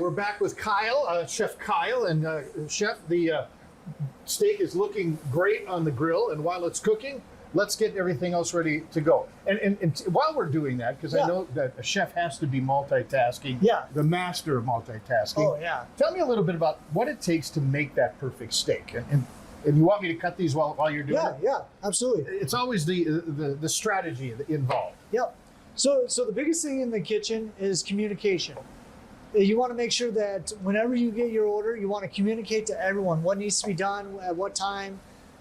we're back with Kyle, Chef Kyle, and Chef, the steak is looking great on the grill, and while it's cooking, let's get everything else ready to go. And while we're doing that, because I know that a chef has to be multitasking, the master of multitasking. Oh, yeah. Tell me a little bit about what it takes to make that perfect steak. And you want me to cut these while you're doing it? Yeah, absolutely. It's always the strategy involved. Yep. So the biggest thing in the kitchen is communication. You want to make sure that whenever you get your order, you want to communicate to everyone what needs to be done, at what time,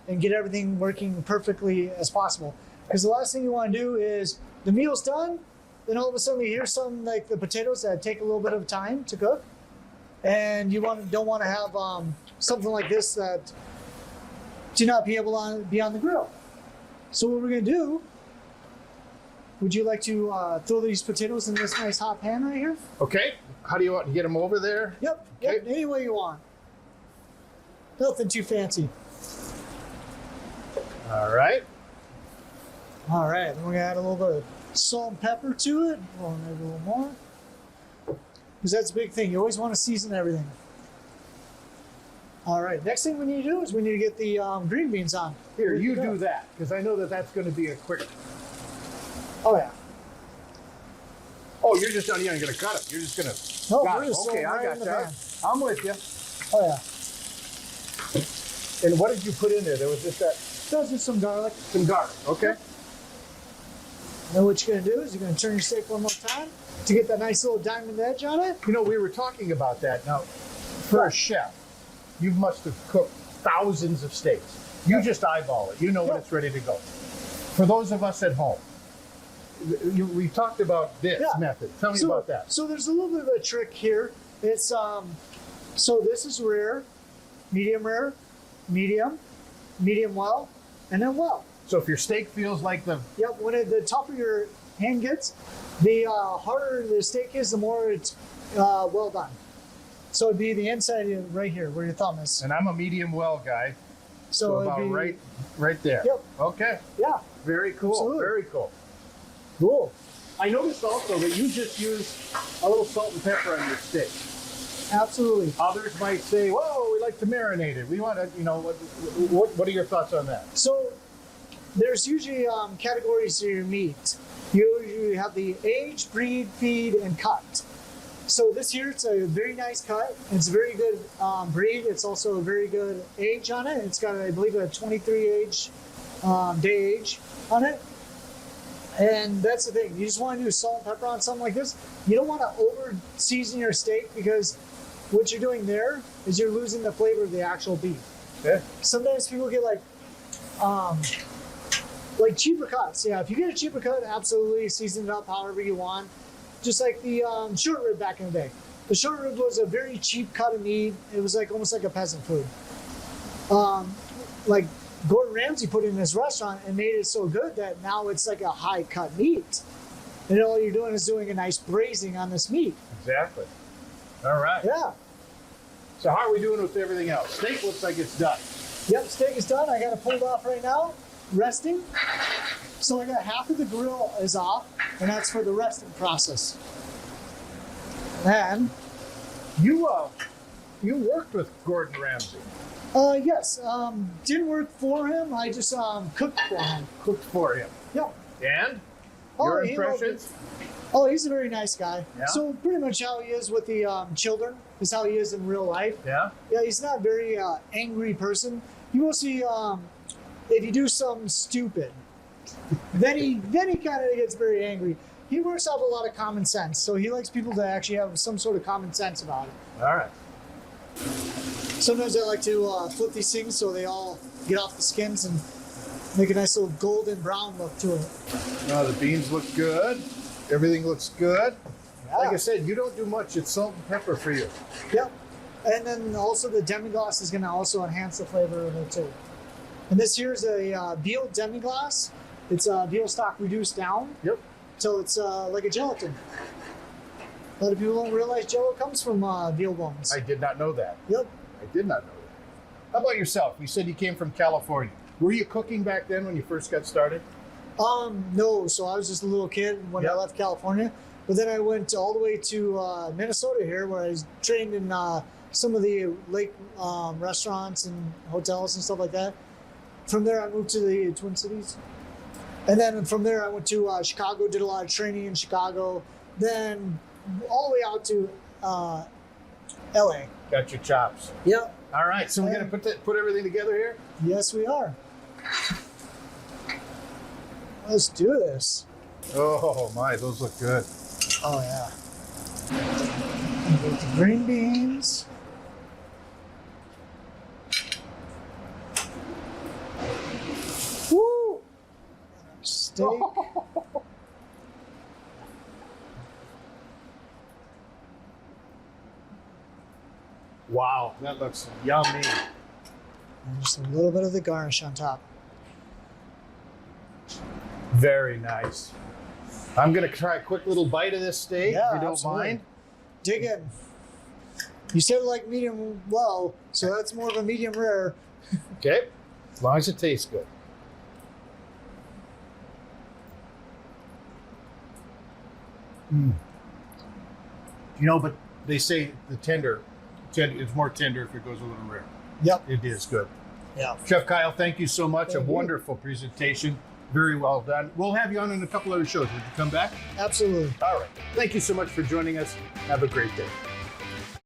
and get everything working perfectly as possible. Because the last thing you want to do is the meal's done, then all of a sudden you hear something like the potatoes that take a little bit of time to cook, and you don't want to have something like this that to not be able to be on the grill. So what we're going to do, would you like to throw these potatoes in this nice hot pan right here? Okay. How do you want to get them over there? Yep. Okay. Yep. Any way you want. Nothing too fancy. All right. All right. Then we're going to add a little bit of salt and pepper to it. Well, maybe a little more. Because that's a big thing. You always want to season everything. All right. Next thing we need to do is we need to get the green beans on. Here, you do that, because I know that that's going to be a quick... Oh, yeah. Oh, you're just not even going to cut them. You're just going to... No, got we're it. just Okay, throwing I right got in the that. pan. I'm with you. Oh, yeah. And what did you put in there? There was just that... That's just some garlic. Some garlic. Okay. Then what you're going to do is you're going to turn your steak one more time to get that nice little diamond edge on it. You know, we were talking about that. Now, for a chef, you must have cooked thousands of steaks. You just eyeball it. You know when it's ready to go. For those of us at home, we talked about this method. Tell me about that. So there's a little bit of a trick here. It's so this is rare, medium, medium well, and then well. So if your steak feels like the... Yep, when the top of your hand gets, the harder the steak is, the more it's well done. So it'd be the inside right here where your thumb is. And I'm a medium well guy. So about right there. Yep. Okay. Yeah. Very cool. Absolutely. Very cool. Cool. I noticed also that you just use a little salt and pepper on your steak. Absolutely. Others might say, "Whoa, we like to marinate it. We want to, you know." What are your thoughts on that? So there's usually categories to your meat. You usually have the age, breed, feed, and cut. So this here, it's a very nice cut. It's a very good breed. It's also a very good age on it. It's got, I believe, a 23 day age on it. And that's the thing. You just want to do salt and pepper on something like this. You don't want to over season your steak, because what you're doing there is you're losing the flavor of the actual beef. Yeah. Sometimes people get like cheaper cuts. Yeah, if you get a cheaper cut, absolutely season it up however you want. Just like the short rib back in the day. The short rib was a very cheap cut of meat. It was like almost like a peasant food. Like Gordon Ramsay put it in his restaurant and made it so good that now it's like a high cut meat. And all you're doing is doing a nice braising on this meat. Exactly. All right. Yeah. So how are we doing with everything else? Steak looks like it's done. Yep, steak is done. I got it pulled off right now, resting. So I got half of the grill is off, and that's for the resting process. And You worked with Gordon Ramsay. yes, didn't work for him. I just cooked for him. Cooked for him. Yep. And your he loved it. impressions? Oh, he's a very nice guy. Yeah? So pretty much how he is with the children is how he is in real life. Yeah. Yeah, he's not a very angry person. You will see if you do something stupid, then he kind of gets very angry. He works off a lot of common sense, so he likes people to actually have some sort of common sense about it. All right. Sometimes I like to flip these things so they all get off the skins and make a nice little golden brown look to it. No, the beans look good. Everything looks good. Yeah. Like I said, you don't do much. It's salt and pepper for you. Yep. And then also the demi-glace is going to also enhance the flavor of it too. And this here is a veal demi-glace. It's veal stock reduced down. Yep. So it's like a gelatin. A lot of people don't realize Jello comes from veal bones. I did not know that. Yep. I did not know that. How about yourself? You said you came from California. Were you cooking back then when you first got started? No. So I was just a little kid when I left California. But then I went all the way to Minnesota here, where I was trained in some of the lake restaurants and hotels and stuff like that. From there, I moved to the Twin Cities. And then from there, I went to Chicago, did a lot of training in Chicago. Then all the way out to LA. Got your chops. Yep. All right, so we're going to put everything together here? Yes, we are. Let's do this. Oh, my, those look good. Oh, yeah. With the green beans. Woo! Steak. Wow, that looks yummy. And just a little bit of the garnish on top. Very nice. I'm going to try a quick little bite of this steak, Yeah, if you don't absolutely. mind. Dig in. You said like medium well, so that's more of a medium rare. Okay, as long as it tastes good. You know, but they say the tender, it's more tender if it goes a little rare. Yep. It is good. Yeah. Chef Kyle, thank you so much. Thank a you. wonderful presentation. Very well done. We'll have you on in a couple other shows. Would you come back? Absolutely. All right. Thank you so much for joining us. Have a great day.